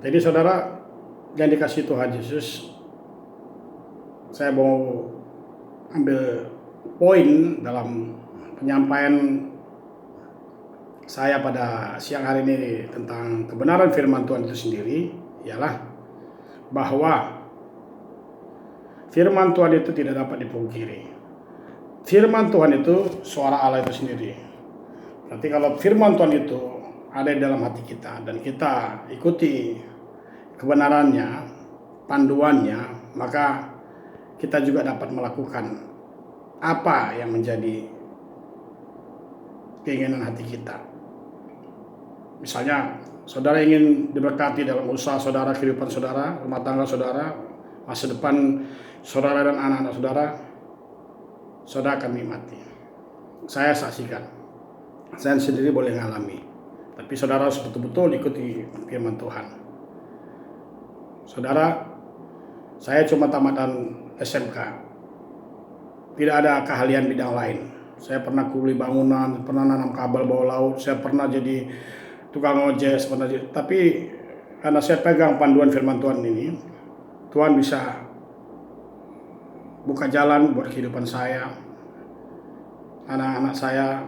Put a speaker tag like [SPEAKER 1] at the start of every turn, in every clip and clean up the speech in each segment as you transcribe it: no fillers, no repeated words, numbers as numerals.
[SPEAKER 1] Jadi saudara yang dikasih Tuhan Yesus, saya mau ambil poin dalam penyampaian saya pada siang hari ini tentang kebenaran firman Tuhan itu sendiri, ialah bahwa firman Tuhan itu tidak dapat dipungkiri. Firman Tuhan itu suara Allah itu sendiri. Nanti kalau firman Tuhan itu ada di dalam hati kita dan kita ikuti kebenarannya, panduannya, maka kita juga dapat melakukan apa yang menjadi keinginan hati kita. Misalnya, saudara ingin diberkati dalam usaha saudara, kehidupan saudara, rumah tangga saudara, masa depan saudara dan anak-anak saudara akan nikmati. Saya saksikan, saya sendiri boleh ngalami. Tapi saudara harus betul-betul ikuti firman Tuhan. Saudara, saya cuma tamatan SMK. Tidak ada keahlian bidang lain. Saya pernah kuli bangunan, pernah nanam kabel bawah laut, saya pernah jadi tukang ojek, tapi karena saya pegang panduan firman Tuhan ini, Tuhan bisa buka jalan buat kehidupan saya. Anak-anak saya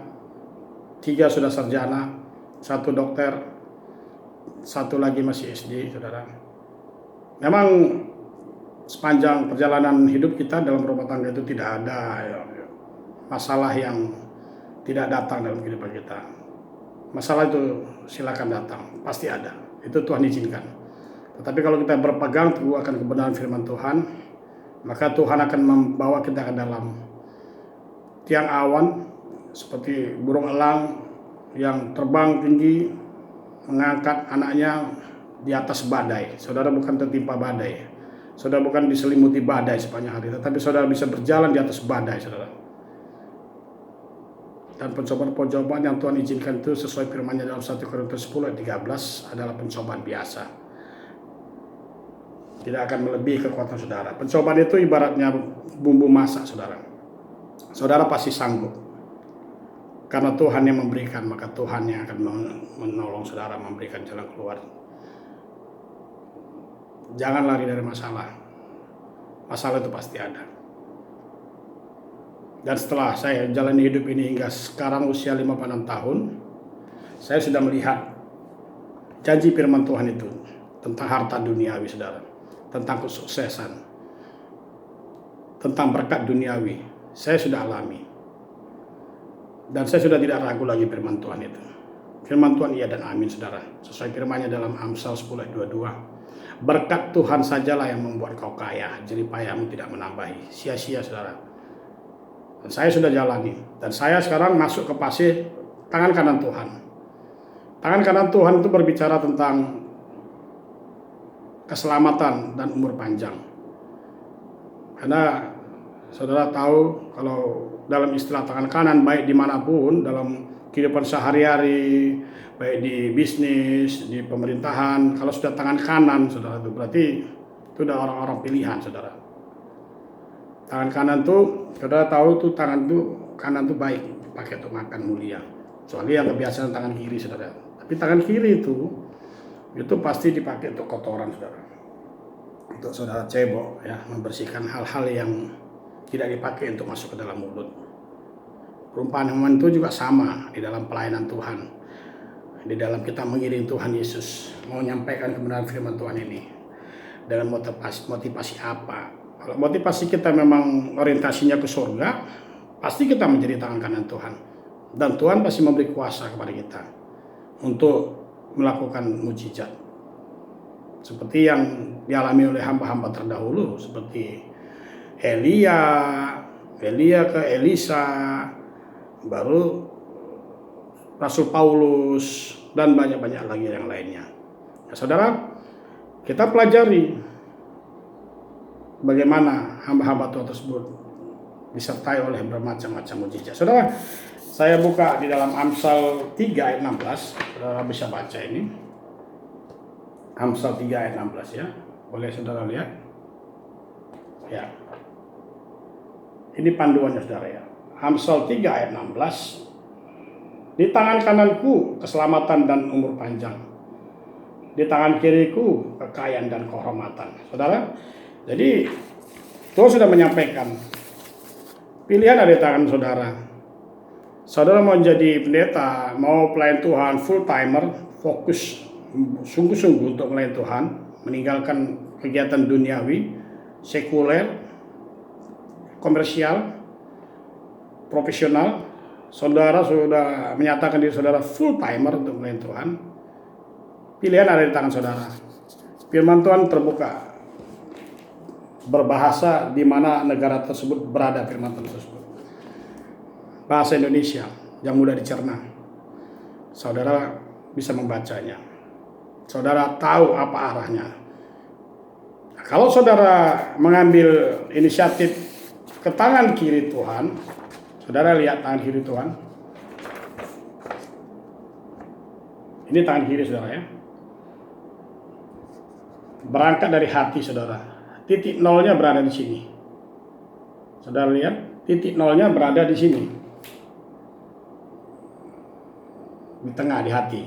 [SPEAKER 1] 3 sudah sarjana, 1 dokter, 1 lagi masih SD, saudara. Memang sepanjang perjalanan hidup kita dalam rumah tangga itu tidak ada masalah yang tidak datang dalam kehidupan kita. Masalah itu silakan datang, pasti ada. Itu Tuhan izinkan. Tetapi kalau kita berpegang teguh akan kebenaran firman Tuhan, maka Tuhan akan membawa kita ke dalam tiang awan seperti burung elang yang terbang tinggi mengangkat anaknya di atas badai. Saudara bukan tertimpa badai. Saudara bukan diselimuti badai sepanjang hari, tetapi saudara bisa berjalan di atas badai, saudara. Dan pencobaan-pencobaan yang Tuhan izinkan itu sesuai firman-Nya dalam 1 Korintus 10 ayat 13 adalah pencobaan biasa. Tidak akan melebihi kekuatan saudara. Pencobaan itu ibaratnya bumbu masak, saudara. Saudara pasti sanggup. Karena Tuhan yang memberikan, maka Tuhan yang akan menolong saudara, memberikan jalan keluar. Jangan lari dari masalah. Masalah itu pasti ada. Dan setelah saya jalani hidup ini hingga sekarang usia 56 tahun, saya sudah melihat janji firman Tuhan itu tentang harta duniawi, saudara, tentang kesuksesan, tentang berkat duniawi. Saya sudah alami. Dan saya sudah tidak ragu lagi firman Tuhan itu. Firman Tuhan iya dan amin, saudara. Sesuai firman-Nya dalam Amsal 10 ayat 22. Berkat Tuhan sajalah yang membuat kau kaya, jerih payahmu tidak menambahi. Sia-sia, saudara. Dan saya sudah jalani. Dan saya sekarang masuk ke fase tangan kanan Tuhan. Tangan kanan Tuhan itu berbicara tentang keselamatan dan umur panjang. Karena saudara tahu kalau dalam istilah tangan kanan, baik dimanapun dalam kehidupan sehari-hari, baik di bisnis, di pemerintahan, kalau sudah tangan kanan, saudara, itu berarti itu udah orang-orang pilihan, saudara. Tangan kanan tuh, saudara tahu tuh tangan tuh kanan tuh baik dipakai untuk makan mulia. Soalnya yang kebiasaan tangan kiri, saudara. Tapi tangan kiri itu pasti dipakai untuk kotoran, saudara. Untuk saudara cebok, ya, membersihkan hal-hal yang tidak dipakai untuk masuk ke dalam mulut. Perumpamaan itu juga sama di dalam pelayanan Tuhan. Di dalam kita mengiring Tuhan Yesus, mau menyampaikan kebenaran firman Tuhan ini dengan motivasi apa? Kalau motivasi kita memang orientasinya ke surga, pasti kita menjadi tangan kanan Tuhan. Dan Tuhan pasti memberi kuasa kepada kita untuk melakukan mujizat. Seperti yang dialami oleh hamba-hamba terdahulu, seperti Elia ke Elisa, baru Rasul Paulus, dan banyak-banyak lagi yang lainnya. Ya, saudara, kita pelajari bagaimana hamba-hamba Tuhan tersebut disertai oleh bermacam-macam mujizat. Saudara, saya buka di dalam Amsal 3 ayat 16. Saudara bisa baca ini. Amsal 3 ayat 16, ya. Boleh saudara lihat? Ya. Ini panduannya, saudara, ya. Amsal 3 ayat 16. Di tangan kananku keselamatan dan umur panjang. di tangan kiriku kekayaan dan kehormatan. Saudara, jadi Tuhan sudah menyampaikan pilihan ada di tangan saudara. Saudara mau jadi pendeta, mau pelayan Tuhan full timer, fokus sungguh-sungguh untuk melayani Tuhan, meninggalkan kegiatan duniawi, sekuler, komersial, profesional. Saudara sudah menyatakan diri saudara full timer untuk melayani Tuhan. Pilihan ada di tangan saudara. Firman Tuhan terbuka, berbahasa di mana negara tersebut berada, firman Tuhan tersebut. Bahasa Indonesia yang mudah dicerna. Saudara bisa membacanya. Saudara tahu apa arahnya. Nah, kalau saudara mengambil inisiatif ke tangan kiri Tuhan, saudara lihat tangan kiri Tuhan. Ini tangan kiri saudara ya. Berangkat dari hati saudara. Titik nolnya berada di sini. Saudara lihat, titik nolnya berada di sini. Di tengah, di hati.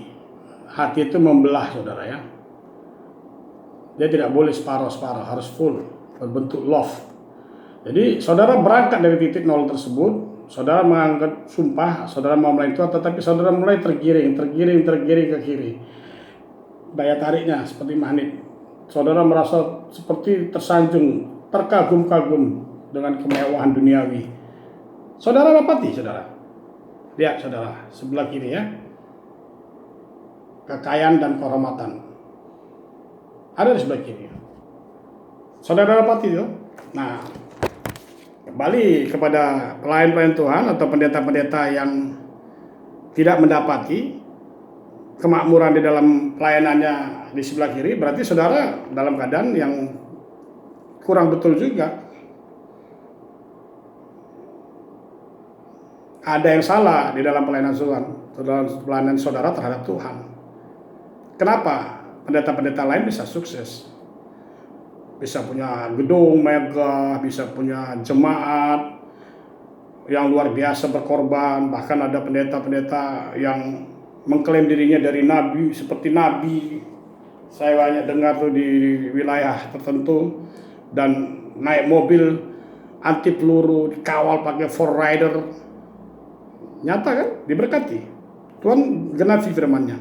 [SPEAKER 1] Hati itu membelah saudara ya. Dia tidak boleh separuh-separuh, harus full, berbentuk love. Jadi saudara berangkat dari titik nol tersebut, saudara mengangkat sumpah, saudara mau melayani Tuhan, tetapi saudara mulai tergiring ke kiri. Daya tariknya seperti magnet. Saudara merasa seperti tersanjung, terkagum-kagum dengan kemewahan duniawi. Saudara dapati, saudara. Lihat saudara, sebelah kiri ya. Kekayaan dan kehormatan. Ada di sebelah kiri. Saudara dapati itu. Nah, kembali kepada pelayan-pelayan Tuhan atau pendeta-pendeta yang tidak mendapati kemakmuran di dalam pelayanannya di sebelah kiri, berarti saudara dalam keadaan yang kurang betul juga. Ada yang salah di dalam pelayanan Tuhan, dalam pelayanan saudara terhadap Tuhan. Kenapa pendeta-pendeta lain bisa sukses? Bisa punya gedung megah, bisa punya jemaat yang luar biasa berkorban, bahkan ada pendeta-pendeta yang mengklaim dirinya dari nabi, seperti nabi. Saya banyak dengar tuh di wilayah tertentu, dan naik mobil anti peluru, dikawal pakai 4Rider. Nyata kan? Diberkati. Tuhan genapi firman-Nya.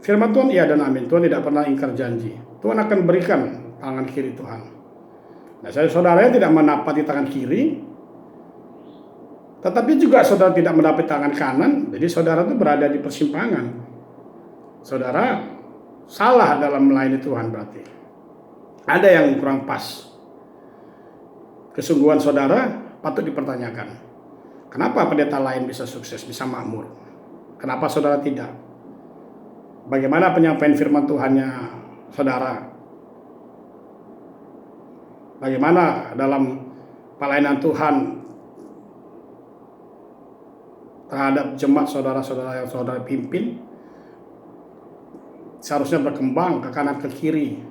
[SPEAKER 1] Firman Tuhan iya dan amin. Tuhan tidak pernah ingkar janji. Tuhan akan berikan tangan kiri Tuhan. Nah, saudara tidak menapati tangan kiri, tetapi juga saudara tidak mendapat tangan kanan, jadi saudara itu berada di persimpangan. Saudara salah dalam melayani Tuhan berarti. Ada yang kurang pas. Kesungguhan saudara patut dipertanyakan. Kenapa pendeta lain bisa sukses, bisa makmur? Kenapa saudara tidak? Bagaimana penyampaian firman Tuhannya saudara? Bagaimana dalam pelayanan Tuhan terhadap jemaat saudara-saudara yang saudara pimpin? Seharusnya berkembang ke kanan ke kiri.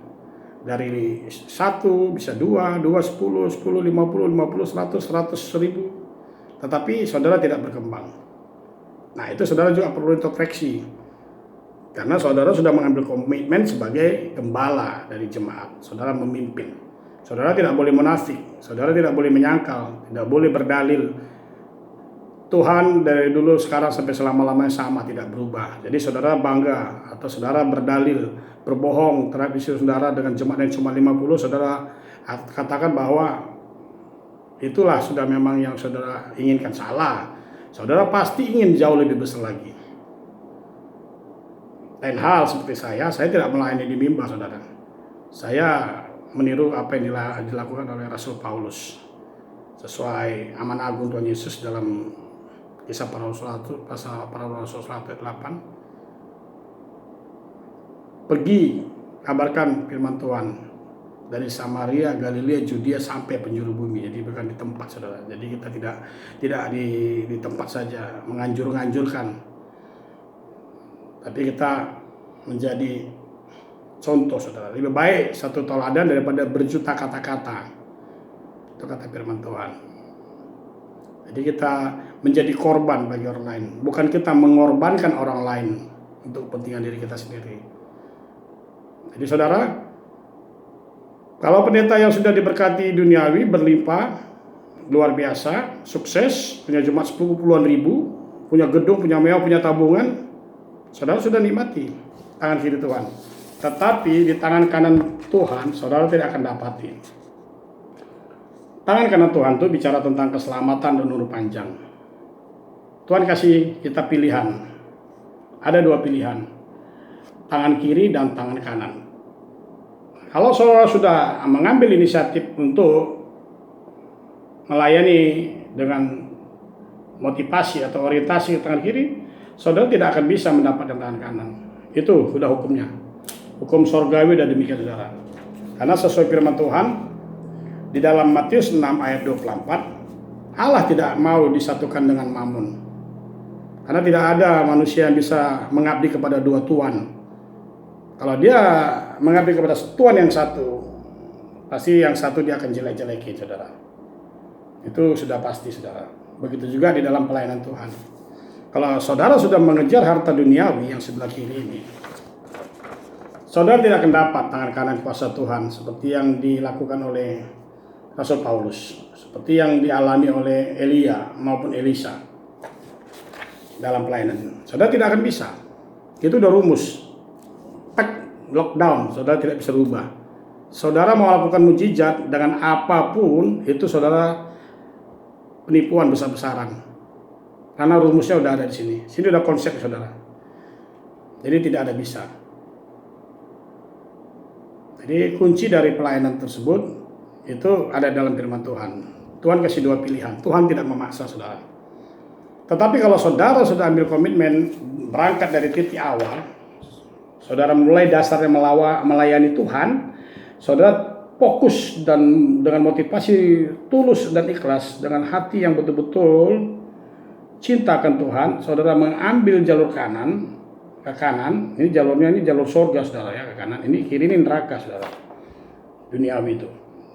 [SPEAKER 1] Dari 1 bisa 2, 10, 50, 100, 1000. Tetapi saudara tidak berkembang. Nah, itu saudara juga perlu introspeksi. Karena saudara sudah mengambil komitmen sebagai gembala dari jemaat. Saudara memimpin. Saudara tidak boleh munafik. Saudara tidak boleh menyangkal. Tidak boleh berdalil. Tuhan dari dulu sekarang sampai selama-lamanya sama, tidak berubah. Jadi saudara bangga atau saudara berdalil, berbohong terhadap isi saudara dengan jemaat yang cuma 50, saudara katakan bahwa itulah sudah memang yang saudara inginkan. Salah. Saudara pasti ingin jauh lebih besar lagi. Lain hal seperti saya tidak melayani di mimbar saudara. Saya meniru apa yang dilakukan oleh Rasul Paulus. Sesuai amanah agung Tuhan Yesus dalam Kisah Para Rasul 1, pasal Para Rasul 1 ayat 8. Pergi, kabarkan firman Tuhan dari Samaria, Galilea, Judea sampai penjuru bumi. Jadi bukan di tempat saudara. Jadi kita tidak di tempat saja menganjurkan. Tapi kita menjadi contoh saudara. Lebih baik satu teladan daripada berjuta kata-kata. Itu kata firman Tuhan. Jadi kita menjadi korban bagi orang lain. Bukan kita mengorbankan orang lain untuk kepentingan diri kita sendiri. Jadi saudara, kalau pendeta yang sudah diberkati duniawi, berlimpah, luar biasa, sukses, punya jemaat 10 puluhan ribu, punya gedung, punya mewah, punya tabungan, saudara sudah nikmati tangan kiri Tuhan. Tetapi di tangan kanan Tuhan, saudara tidak akan dapati. Tangan kanan Tuhan itu bicara tentang keselamatan dan umur panjang. Tuhan kasih kita pilihan. Ada dua pilihan, tangan kiri dan tangan kanan. Kalau saudara sudah mengambil inisiatif untuk melayani dengan motivasi atau orientasi ke tangan kiri, saudara tidak akan bisa mendapatkan tangan kanan. Itu sudah hukumnya. Hukum sorgawi dan demikian saudara. Karena sesuai firman Tuhan di dalam Matius 6 ayat 24, Allah tidak mau disatukan dengan mamun. Karena tidak ada manusia yang bisa mengabdi kepada dua tuan. Kalau dia mengabdi kepada tuan yang satu, pasti yang satu dia akan jelek-jelekin saudara. Itu sudah pasti saudara. Begitu juga di dalam pelayanan Tuhan. Kalau saudara sudah mengejar harta duniawi yang sebelah kiri ini, saudara tidak akan dapat tangan kanan kuasa Tuhan seperti yang dilakukan oleh Rasul Paulus, seperti yang dialami oleh Elia maupun Elisa dalam pelayanan. Saudara tidak akan bisa. Itu udah rumus. Lockdown, saudara tidak bisa rubah. Saudara mau lakukan mujizat dengan apapun, itu saudara penipuan besar-besaran. Karena rumusnya udah ada di sini. Sini udah konsep saudara. Jadi tidak ada bisa. Jadi kunci dari pelayanan tersebut itu ada dalam firman Tuhan. Tuhan kasih dua pilihan. Tuhan tidak memaksa saudara. Tetapi kalau saudara sudah ambil komitmen berangkat dari titik awal, saudara mulai dasarnya melayani Tuhan, saudara fokus dan dengan motivasi tulus dan ikhlas, dengan hati yang betul-betul cinta akan Tuhan, saudara mengambil jalur kanan, ke kanan, ini jalurnya ini jalur surga saudara ya, ke kanan, ini kiri ini neraka saudara, duniawi itu.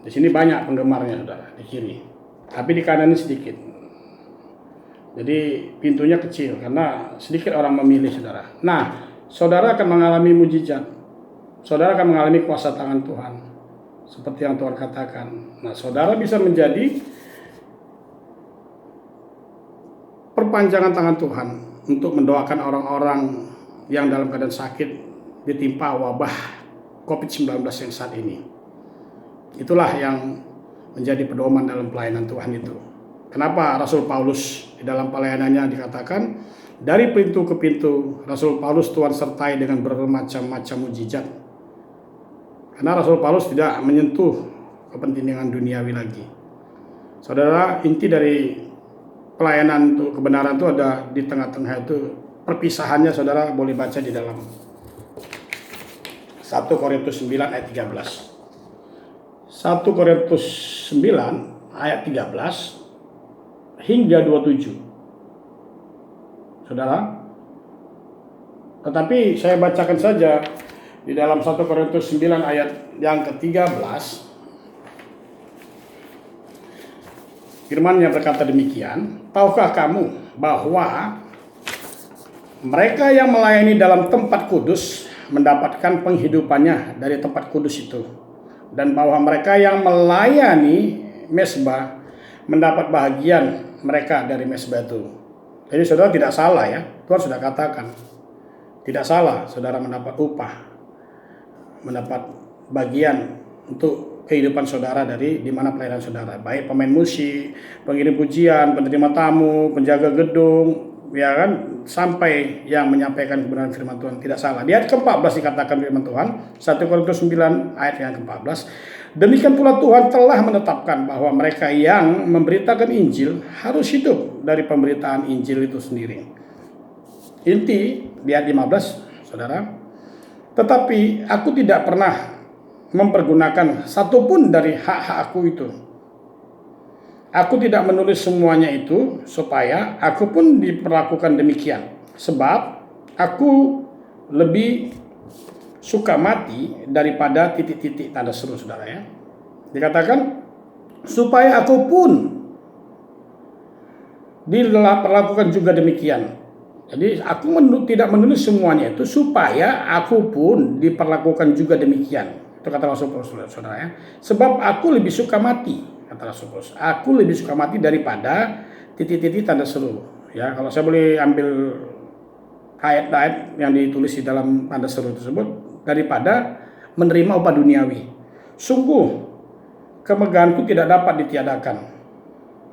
[SPEAKER 1] Di sini banyak penggemarnya saudara, di kiri, tapi di kanan ini sedikit. Jadi pintunya kecil karena sedikit orang memilih saudara. Nah, saudara akan mengalami mujizat. Saudara akan mengalami kuasa tangan Tuhan. Seperti yang Tuhan katakan. Nah, saudara bisa menjadi perpanjangan tangan Tuhan untuk mendoakan orang-orang yang dalam keadaan sakit ditimpa wabah COVID-19 yang saat ini. Itulah yang menjadi pedoman dalam pelayanan Tuhan itu. Kenapa Rasul Paulus di dalam pelayanannya dikatakan dari pintu ke pintu Rasul Paulus Tuhan sertai dengan bermacam-macam mujizat. Karena Rasul Paulus tidak menyentuh kepentingan duniawi lagi. Saudara, inti dari pelayanan untuk kebenaran itu ada di tengah-tengah itu. Perpisahannya saudara boleh baca di dalam 1 Korintus 9 ayat 13. 1 Korintus 9 ayat 13 hingga 27. Saudara, tetapi saya bacakan saja di dalam 1 Korintus 9 ayat yang ke-13. Firman-Nya berkata demikian, tahukah kamu bahwa mereka yang melayani dalam tempat kudus mendapatkan penghidupannya dari tempat kudus itu, dan bahwa mereka yang melayani mesbah mendapat bahagian mereka dari mesbah itu. Jadi saudara tidak salah ya, Tuhan sudah katakan tidak salah saudara mendapat upah, mendapat bagian untuk kehidupan saudara dari di mana pelayanan saudara, baik pemain musik, pengirim pujian, penerima tamu, penjaga gedung, ya kan, sampai yang menyampaikan kebenaran firman Tuhan, tidak salah. Di ayat ke-14 dikatakan firman Tuhan, 1 Korintus 9 ayat yang ke-14, demikian pula Tuhan telah menetapkan bahwa mereka yang memberitakan Injil harus hidup dari pemberitaan Injil itu sendiri. Inti di ayat 15, saudara, tetapi aku tidak pernah mempergunakan satupun dari hak-hak aku itu. Aku tidak menulis semuanya itu supaya aku pun diperlakukan demikian. Sebab aku lebih suka mati daripada titik-titik tanda seru saudara ya. Dikatakan supaya aku pun diperlakukan juga demikian. Jadi aku tidak menulis semuanya itu supaya aku pun diperlakukan juga demikian. Itu kata Rasul Paulus, saudara ya. Sebab aku lebih suka mati, kata Rasul Paulus. Aku lebih suka mati daripada titik-titik tanda seru. Ya, kalau saya boleh ambil ayat-ayat yang ditulis di dalam tanda seru tersebut, daripada menerima upah duniawi. Sungguh kemegahanku tidak dapat ditiadakan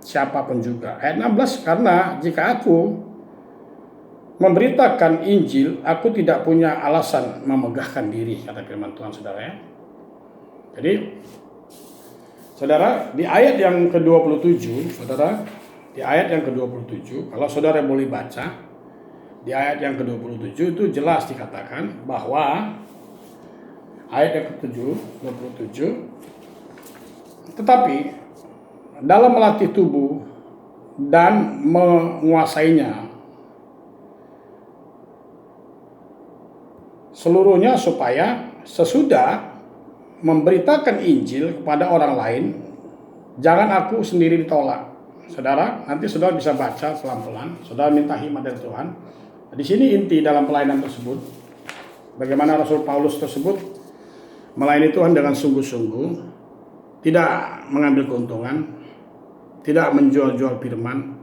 [SPEAKER 1] siapapun juga. Ayat 16, karena jika aku memberitakan Injil, aku tidak punya alasan memegahkan diri, kata firman Tuhan, saudara ya. Jadi, saudara, di ayat yang ke-27, saudara, di ayat yang ke-27, kalau saudara boleh baca, di ayat yang ke-27 itu jelas dikatakan bahwa ayat yang ke-27, tetapi dalam melatih tubuh dan menguasainya seluruhnya, supaya sesudah memberitakan Injil kepada orang lain, jangan aku sendiri ditolak. Saudara, nanti saudara bisa baca pelan-pelan, saudara minta hikmat dari Tuhan. Di sini inti dalam pelayanan tersebut, bagaimana Rasul Paulus tersebut melayani Tuhan dengan sungguh-sungguh, tidak mengambil keuntungan, tidak menjual-jual firman,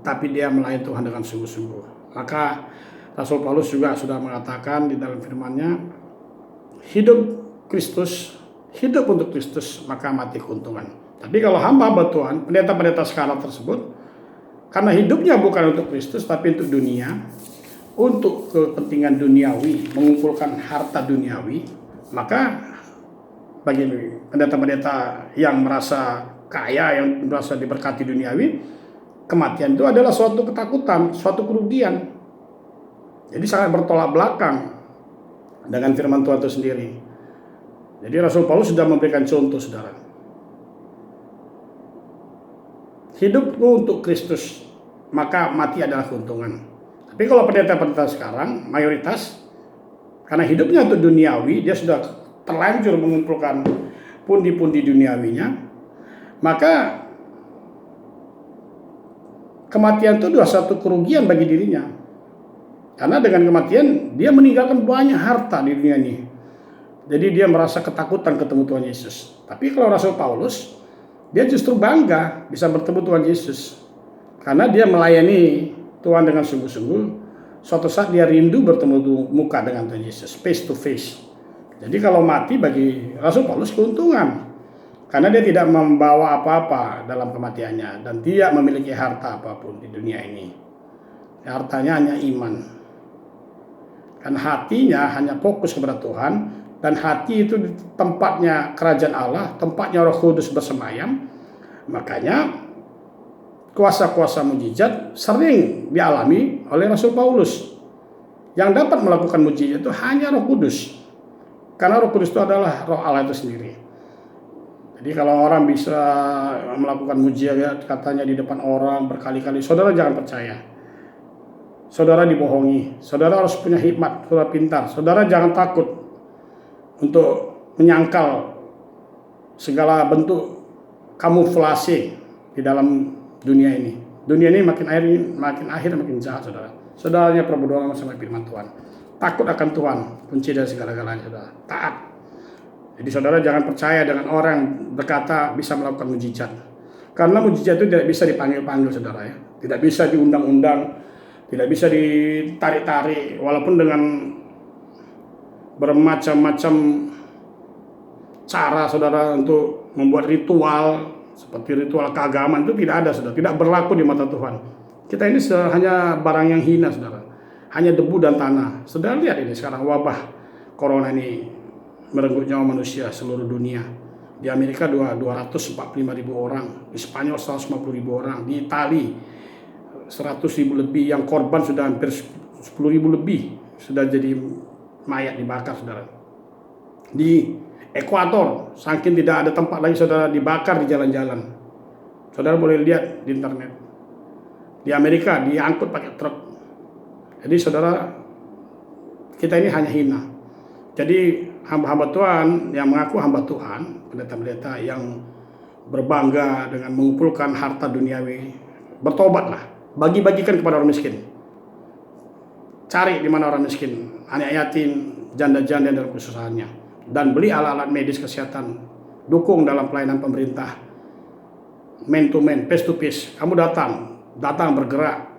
[SPEAKER 1] tapi dia melayani Tuhan dengan sungguh-sungguh. Maka Rasul Paulus juga sudah mengatakan di dalam firman-Nya, hidup Kristus, hidup untuk Kristus, maka mati keuntungan. Tapi kalau hamba-hamba Tuhan, pendeta-pendeta sekarang tersebut, karena hidupnya bukan untuk Kristus, tapi untuk dunia, untuk kepentingan duniawi, mengumpulkan harta duniawi, maka bagi pendeta-pendeta yang merasa kaya, yang merasa diberkati duniawi, kematian itu adalah suatu ketakutan, suatu kerugian. Jadi sangat bertolak belakang dengan firman Tuhan itu sendiri. Jadi Rasul Paulus sudah memberikan contoh, saudara. Hidupmu untuk Kristus, maka mati adalah keuntungan. Tapi kalau pendeta-pendeta sekarang, mayoritas, karena hidupnya untuk duniawi, dia sudah terlanjur mengumpulkan pundi-pundi duniawinya, maka kematian itu adalah satu kerugian bagi dirinya. Karena dengan kematian dia meninggalkan banyak harta di dunia ini. Jadi dia merasa ketakutan ketemu Tuhan Yesus. Tapi kalau Rasul Paulus, dia justru bangga bisa bertemu Tuhan Yesus. Karena dia melayani Tuhan dengan sungguh-sungguh. Suatu saat dia rindu bertemu muka dengan Tuhan Yesus, face to face. Jadi kalau mati bagi Rasul Paulus keuntungan. Karena dia tidak membawa apa-apa dalam kematiannya dan tidak memiliki harta apapun di dunia ini. Hartanya hanya iman. Dan hatinya hanya fokus kepada Tuhan, dan hati itu tempatnya kerajaan Allah, tempatnya Roh Kudus bersemayam. Makanya kuasa-kuasa mujizat sering dialami oleh Rasul Paulus. Yang dapat melakukan mujizat itu hanya Roh Kudus, karena Roh Kudus itu adalah Roh Allah itu sendiri. Jadi kalau orang bisa melakukan mujizat katanya di depan orang berkali-kali, saudara jangan percaya. Saudara dibohongi, saudara harus punya hikmat, saudara pintar, saudara jangan takut untuk menyangkal segala bentuk kamuflase di dalam dunia ini. Dunia ini makin akhir makin jahat, saudara. Saudaranya berdoa sama firman Tuhan. Takut akan Tuhan, kunci dari segala-galanya, saudara. Taat. Jadi saudara jangan percaya dengan orang berkata bisa melakukan mujizat. Karena mujizat itu tidak bisa dipanggil-panggil, saudara ya. Tidak bisa diundang-undang. Tidak bisa ditarik-tarik, walaupun dengan bermacam-macam cara saudara untuk membuat ritual, seperti ritual keagamaan itu tidak ada, saudara. Tidak berlaku di mata Tuhan. Kita ini hanya barang yang hina, saudara. Hanya debu dan tanah. Saudara lihat ini sekarang wabah corona ini merenggut nyawa manusia seluruh dunia. Di Amerika 245.000 orang, di Spanyol 150.000 orang, di Itali 100.000 lebih, yang korban sudah hampir 10.000 lebih sudah jadi mayat dibakar, saudara. Di Ekuador, saking tidak ada tempat lagi, saudara, dibakar di jalan-jalan. Saudara boleh lihat di internet. Di Amerika diangkut pakai truk. Jadi saudara, kita ini hanya hina. Jadi hamba-hamba Tuhan yang mengaku hamba Tuhan, pendeta-pendeta yang berbangga dengan mengumpulkan harta duniawi, bertobatlah. Bagi-bagikan kepada orang miskin. cari di mana orang miskin, anak yatim, janda-janda dalam kesusahannya, dan beli alat-alat medis kesehatan. Dukung dalam pelayanan pemerintah, man to man, face to face. Kamu datang bergerak,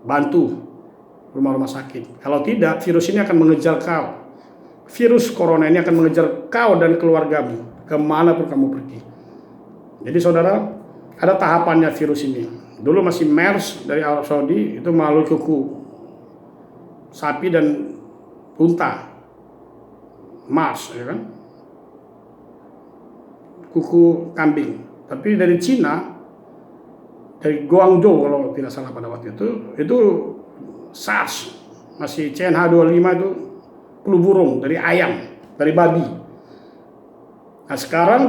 [SPEAKER 1] bantu rumah-rumah sakit. Kalau tidak, virus ini akan mengejar kau. Virus corona ini akan mengejar kau dan keluargamu kemanapun kamu pergi. Jadi saudara, ada tahapannya virus ini. Dulu masih MERS dari Arab Saudi, itu melalui kuku sapi dan unta, MARS, ya kan? Kuku kambing. Tapi dari Cina, dari Guangzhou kalau tidak salah pada waktu itu SARS, masih CNH25, itu flu burung dari ayam, dari babi. Nah sekarang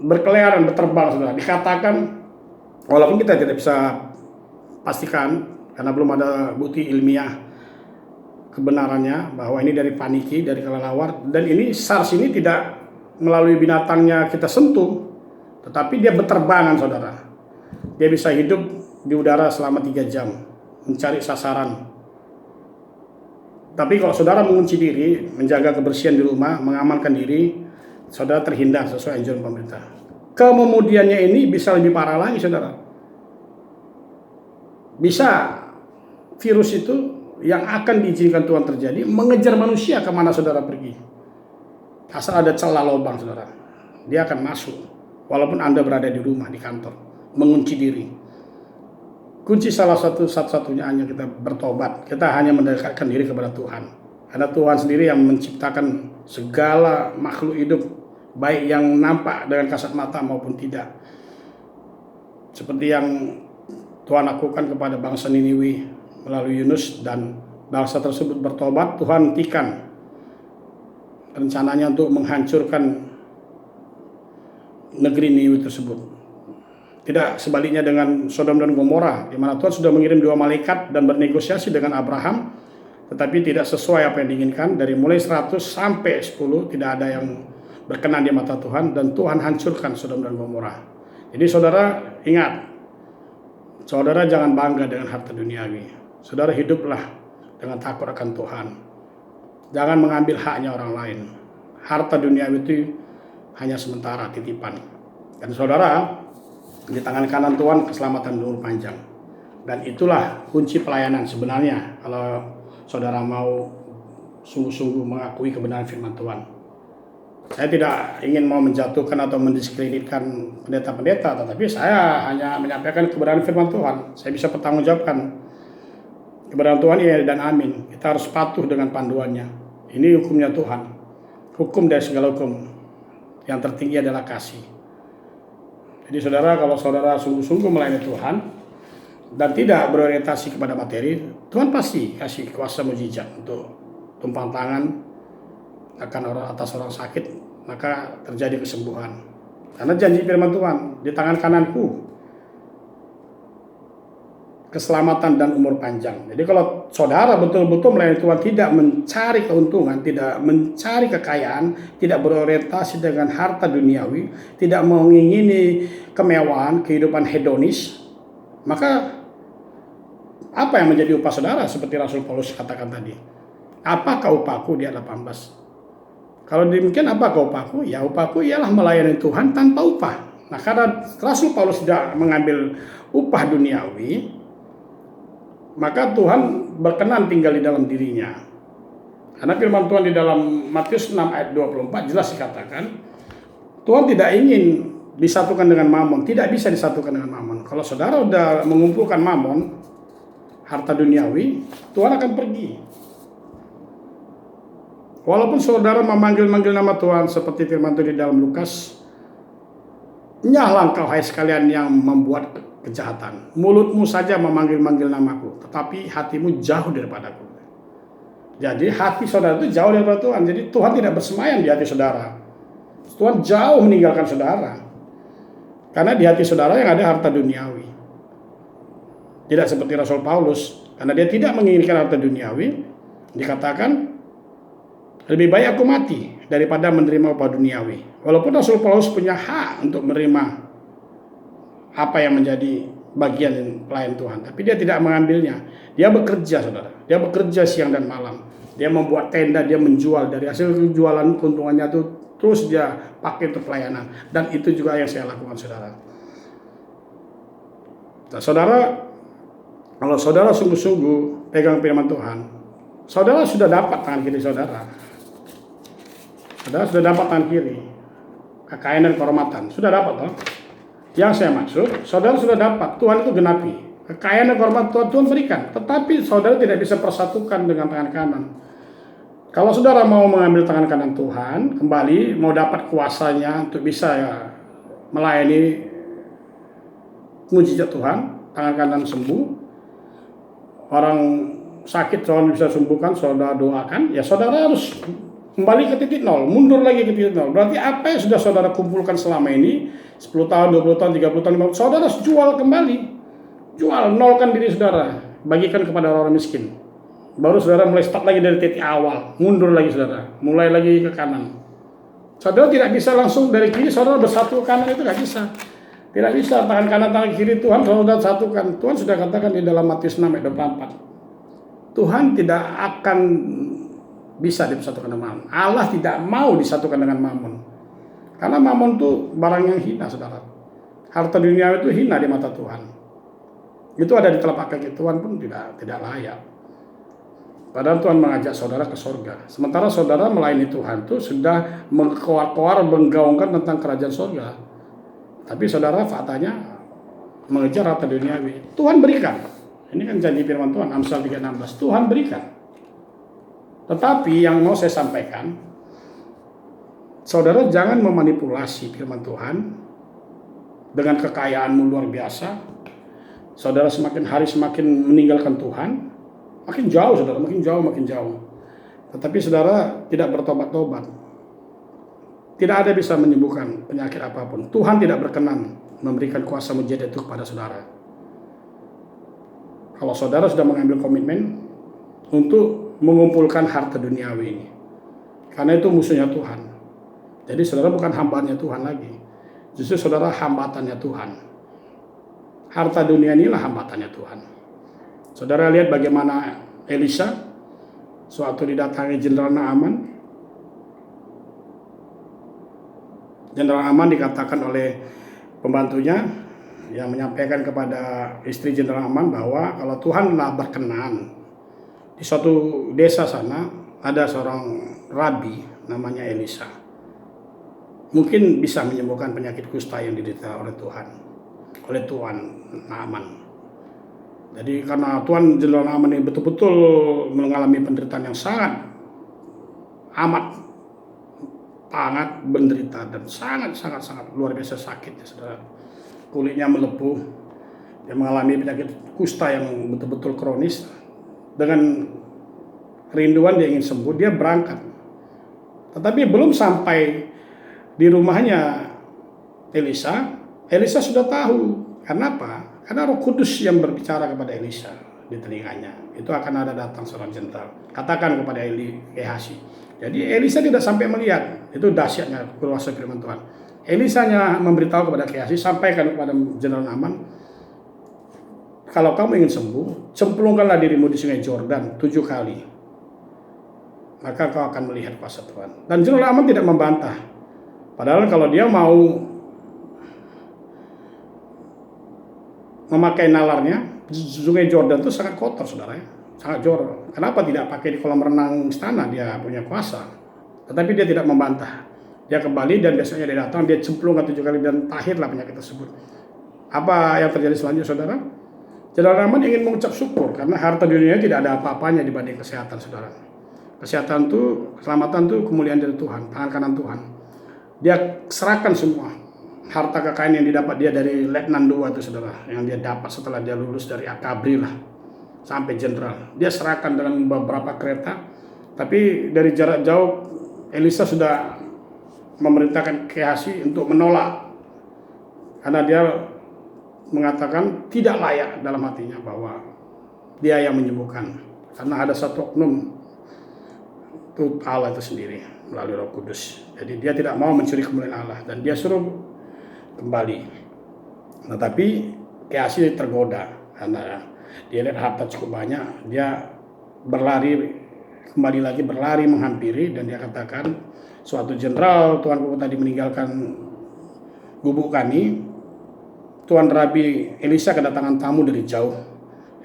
[SPEAKER 1] berkeliaran, berterbang, saudara. Dikatakan, walaupun kita tidak bisa pastikan karena belum ada bukti ilmiah kebenarannya bahwa ini dari paniki, dari kelelawar, dan ini SARS ini tidak melalui binatangnya kita sentuh, tetapi dia berterbangan, saudara. Dia bisa hidup di udara selama 3 jam mencari sasaran. Tapi kalau saudara mengunci diri, menjaga kebersihan di rumah, mengamankan diri, saudara terhindar sesuai anjuran pemerintah. Kemudiannya ini bisa lebih parah lagi, saudara. Bisa virus itu yang akan diizinkan Tuhan terjadi mengejar manusia kemana saudara pergi. Asal ada celah lubang, saudara, dia akan masuk. Walaupun Anda berada di rumah, di kantor, mengunci diri. Kunci salah satu-satunya hanya kita bertobat. Kita hanya mendekatkan diri kepada Tuhan. Karena Tuhan sendiri yang menciptakan segala makhluk hidup, baik yang nampak dengan kasat mata maupun tidak. Seperti yang Tuhan lakukan kepada bangsa Niniwi melalui Yunus, dan bangsa tersebut bertobat, Tuhan hentikan rencananya untuk menghancurkan negeri Niniwi tersebut. Tidak sebaliknya dengan Sodom dan Gomora, di mana Tuhan sudah mengirim 2 malaikat dan bernegosiasi dengan Abraham, tetapi tidak sesuai apa yang diinginkan. Dari mulai 100 sampai 10 tidak ada yang berkenan di mata Tuhan, dan Tuhan hancurkan Sodom dan Gomora. Jadi saudara ingat, saudara jangan bangga dengan harta duniawi. Saudara hiduplah dengan takut akan Tuhan. Jangan mengambil haknya orang lain. Harta duniawi itu hanya sementara, titipan. Dan saudara, di tangan kanan Tuhan keselamatan umur panjang. Dan itulah kunci pelayanan sebenarnya kalau saudara mau sungguh-sungguh mengakui kebenaran firman Tuhan. Saya tidak ingin mau menjatuhkan atau mendiskreditkan pendeta-pendeta, tetapi saya hanya menyampaikan kebenaran firman Tuhan. Saya bisa pertanggungjawabkan kebenaran Tuhan, ya dan amin. Kita harus patuh dengan panduannya. Ini hukumnya Tuhan. Hukum dari segala hukum. Yang tertinggi adalah kasih. Jadi saudara, kalau saudara sungguh-sungguh melayani Tuhan dan tidak berorientasi kepada materi, Tuhan pasti kasih kuasa mujizat untuk tumpang tangan akan atas orang sakit, maka terjadi kesembuhan. Karena janji firman Tuhan, di tangan kananku keselamatan dan umur panjang. Jadi kalau saudara betul-betul melayani Tuhan, tidak mencari keuntungan, tidak mencari kekayaan, tidak berorientasi dengan harta duniawi, tidak mengingini kemewahan, kehidupan hedonis, maka apa yang menjadi upah saudara? Seperti Rasul Paulus katakan tadi, apakah upahku? Di ayat 18. Kalau demikian, apakah upahku? Ya upahku ialah melayani Tuhan tanpa upah. Nah karena Rasul Paulus tidak mengambil upah duniawi, maka Tuhan berkenan tinggal di dalam dirinya. Karena firman Tuhan di dalam Matius 6 ayat 24 jelas dikatakan, Tuhan tidak ingin disatukan dengan mamon, tidak bisa disatukan dengan mamon. Kalau saudara sudah mengumpulkan mamon, harta duniawi, Tuhan akan pergi. Walaupun saudara memanggil-manggil nama Tuhan seperti firman Tuhan di dalam Lukas, nyahlah engkau hai sekalian yang membuat kejahatan. Mulutmu saja memanggil-manggil namaku, tetapi hatimu jauh daripadaku. Jadi hati saudara itu jauh daripada Tuhan. Jadi Tuhan tidak bersemayam di hati saudara. Tuhan jauh meninggalkan saudara. Karena di hati saudara yang ada harta duniawi. Tidak seperti Rasul Paulus, karena dia tidak menginginkan harta duniawi, dikatakan, lebih baik aku mati daripada menerima upah duniawi. Walaupun Rasul Paulus punya hak untuk menerima apa yang menjadi bagian pelayan Tuhan, tapi dia tidak mengambilnya. Dia bekerja, saudara. Dia bekerja siang dan malam. Dia membuat tenda, dia menjual. Dari hasil jualan keuntungannya itu terus dia pakai untuk pelayanan. Dan itu juga yang saya lakukan, saudara. Nah, saudara, kalau saudara sungguh-sungguh pegang firman Tuhan, saudara sudah dapat tangan kiri saudara. Saudara sudah dapat tangan kiri. Kekayaan dan kehormatan. Sudah dapat, toh? Yang saya maksud, saudara sudah dapat. Tuhan itu genapi. Kekayaan dan kehormatan Tuhan berikan. Tetapi saudara tidak bisa persatukan dengan tangan kanan. Kalau saudara mau mengambil tangan kanan Tuhan, kembali mau dapat kuasanya untuk bisa melayani mujizat Tuhan, tangan kanan sembuh, orang sakit Tuhan bisa sembuhkan, saudara doakan, ya saudara harus kembali ke titik nol, mundur lagi ke titik nol. Berarti apa yang sudah saudara kumpulkan selama ini, 10 tahun, 20 tahun, 30 tahun, 50 tahun, saudara harus jual kembali. Jual, nolkan diri saudara, bagikan kepada orang miskin. Baru saudara mulai start lagi dari titik awal, mundur lagi saudara, mulai lagi ke kanan. Saudara tidak bisa langsung dari kiri saudara bersatu ke kanan, itu tidak bisa. Tidak bisa, tangan kanan tangan kiri Tuhan saudara satukan. Tuhan sudah katakan di dalam Matius 6 ayat 24. Tuhan tidak akan bisa disatukan dengan mammon. Allah tidak mau disatukan dengan mammon. Karena mammon itu barang yang hina, saudara. Harta dunia itu hina di mata Tuhan. Itu ada di telapak kaki Tuhan pun tidak layak. Padahal Tuhan mengajak saudara ke sorga. Sementara saudara melayani Tuhan itu sudah mengkoar-koar, menggaungkan tentang kerajaan sorga. Tapi saudara faktanya mengejar harta duniawi. Tuhan berikan. Ini kan janji firman Tuhan, Amsal 3:16. Tuhan berikan. Tetapi yang mau saya sampaikan, saudara jangan memanipulasi firman Tuhan dengan kekayaanmu luar biasa. Saudara semakin hari semakin meninggalkan Tuhan. Makin jauh saudara, makin jauh. Tetapi saudara tidak bertobat-tobat. Tidak ada bisa menyembuhkan penyakit apapun. Tuhan tidak berkenan memberikan kuasa mujizat itu kepada saudara. Kalau saudara sudah mengambil komitmen untuk mengumpulkan harta duniawi ini. Karena itu musuhnya Tuhan. Jadi saudara bukan hambanya Tuhan lagi. Justru saudara hambatannya Tuhan. Harta dunia inilah hambatannya Tuhan. Saudara lihat bagaimana Elisa suatu didatangi Jenderal Naaman. Jenderal Naaman dikatakan oleh pembantunya yang menyampaikan kepada istri Jenderal Naaman bahwa kalau Tuhanlah berkenan, di suatu desa sana ada seorang rabi namanya Elisa. Mungkin bisa menyembuhkan penyakit kusta yang diderita oleh Tuan Naaman. Jadi karena Tuan Jenderal Naaman ini betul-betul mengalami penderitaan yang sangat menderita dan sangat luar biasa sakit ya saudara. Kulitnya melepuh, dia mengalami penyakit kusta yang betul-betul kronis. Dengan kerinduan dia ingin sembuh, dia berangkat. Tetapi belum sampai di rumahnya Elisa sudah tahu. Karena apa? Karena Roh Kudus yang berbicara kepada Elisa di telinganya. Itu akan ada datang seorang jenderal. Katakan kepada Gehazi. Jadi Elisa tidak sampai melihat. Itu dahsyatnya kuasa firman Tuhan. Elisa hanya memberitahu kepada Gehazi, sampaikan kepada Jenderal Naaman, kalau kamu ingin sembuh, cemplungkanlah dirimu di sungai Jordan 7 kali. Maka kau akan melihat kuasa Tuhan. Dan Jenderal Naaman tidak membantah. Padahal kalau dia mau memakai nalarnya, sungai Jordan itu sangat kotor saudara ya. Sangat jorok. Kenapa tidak pakai di kolam renang istana? Dia punya kuasa. Tetapi dia tidak membantah. Dia kembali dan biasanya dia datang, dia cemplungkan 7 kali dan tahirlah penyakit tersebut. Apa yang terjadi selanjutnya saudara? Jenderal Naaman ingin mengucap syukur karena harta dunia tidak ada apa-apanya dibanding kesehatan saudara. Kesehatan itu, keselamatan itu kemuliaan dari Tuhan, tangan kanan Tuhan. Dia serahkan semua harta kekayaan yang didapat dia dari Letnan 2 itu saudara, yang dia dapat setelah dia lulus dari Akabri lah sampai jenderal. Dia serahkan dengan beberapa kereta, tapi dari jarak jauh Elisa sudah memerintahkan Gehazi untuk menolak karena dia mengatakan tidak layak dalam hatinya bahwa dia yang menyembuhkan, karena ada satu oknum itu Allah itu sendiri melalui Roh Kudus. Jadi dia tidak mau mencuri kemuliaan Allah dan dia suruh kembali. Nah, tapi Gehazi tergoda karena dia lihat harta cukup banyak, dia kembali lagi berlari menghampiri, dan dia katakan, suatu jenderal tuanku tadi meninggalkan gubuk kami, Tuan Rabi Elisa kedatangan tamu dari jauh,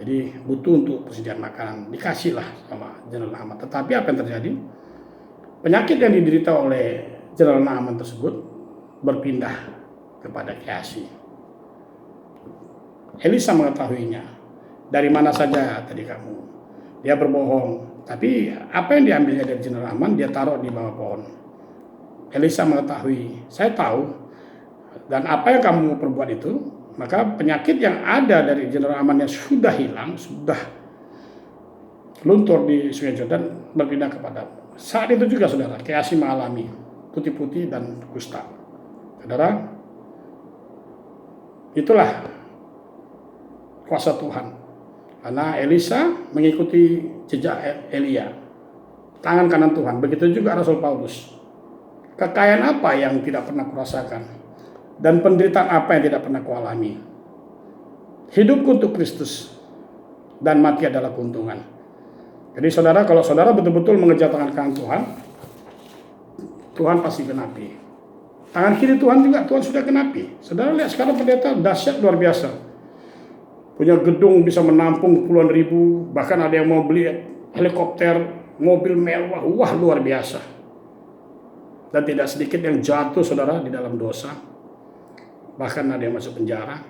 [SPEAKER 1] jadi butuh untuk persediaan makanan. Dikasihlah sama Jenderal Naaman. Tetapi apa yang terjadi? Penyakit yang diderita oleh Jenderal Naaman tersebut berpindah kepada Gehazi. Elisa mengetahuinya. Dari mana saja tadi kamu? Dia berbohong. Tapi apa yang diambilnya dari Jenderal Naaman, dia taruh di bawah pohon. Elisa mengetahui, saya tahu, dan apa yang kamu perbuat itu, maka penyakit yang ada dari Jenderal Naaman yang sudah hilang, sudah luntur di Sungai Yordan, berpindah kepada. Saat itu juga saudara, Gehazi mengalami putih-putih dan kusta. Saudara, itulah kuasa Tuhan. Karena Elisa mengikuti jejak Elia, tangan kanan Tuhan. Begitu juga Rasul Paulus. Kekayaan apa yang tidak pernah kurasakan? Dan penderitaan apa yang tidak pernah kualami? Hidupku untuk Kristus dan mati adalah keuntungan. Jadi saudara, kalau saudara betul-betul mengejar tangan kanan Tuhan, Tuhan pasti genapi. Tangan kiri Tuhan juga Tuhan sudah genapi. Saudara lihat sekarang pendeta dahsyat luar biasa. Punya gedung bisa menampung puluhan ribu, bahkan ada yang mau beli helikopter, mobil mewah, wah luar biasa. Dan tidak sedikit yang jatuh saudara di dalam dosa. Bahkan ada yang masuk penjara.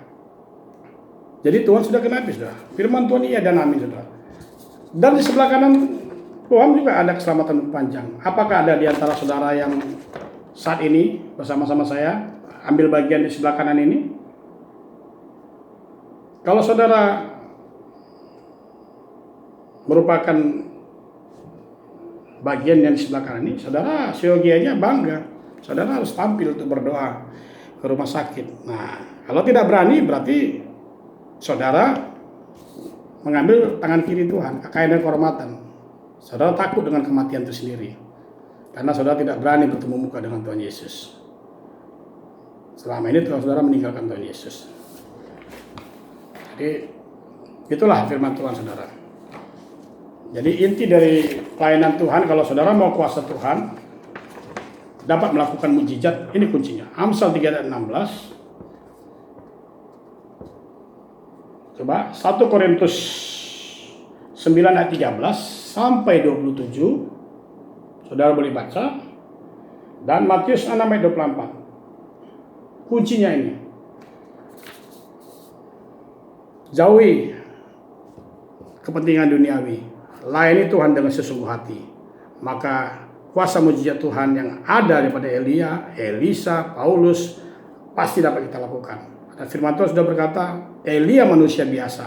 [SPEAKER 1] Jadi Tuhan sudah genapi saudara. Firman Tuhan iya dan amin saudara. Dan di sebelah kanan Tuhan juga ada keselamatan panjang. Apakah ada di antara saudara yang saat ini bersama-sama saya ambil bagian di sebelah kanan ini? Kalau saudara merupakan bagian yang di sebelah kanan ini, saudara siogianya bangga. Saudara harus tampil untuk berdoa ke rumah sakit. Nah, kalau tidak berani berarti saudara mengambil tangan kiri Tuhan, kekayaan dan kehormatan. Saudara takut dengan kematian itu sendiri. Karena saudara tidak berani bertemu muka dengan Tuhan Yesus. Selama ini saudara meninggalkan Tuhan Yesus. Jadi itulah firman Tuhan saudara. Jadi inti dari pelayanan Tuhan, kalau saudara mau kuasa Tuhan, dapat melakukan mukjizat, ini kuncinya. Amsal 3 ayat 16. Coba 1 Korintus 9 ayat 13 sampai 27. Saudara boleh baca. Dan Matius 6 ayat 24. Kuncinya ini. Jauhi kepentingan duniawi. Layani Tuhan dengan sesungguh hati. Maka kuasa mujizat Tuhan yang ada daripada Elia, Elisa, Paulus pasti dapat kita lakukan. Dan firman Tuhan sudah berkata, Elia manusia biasa,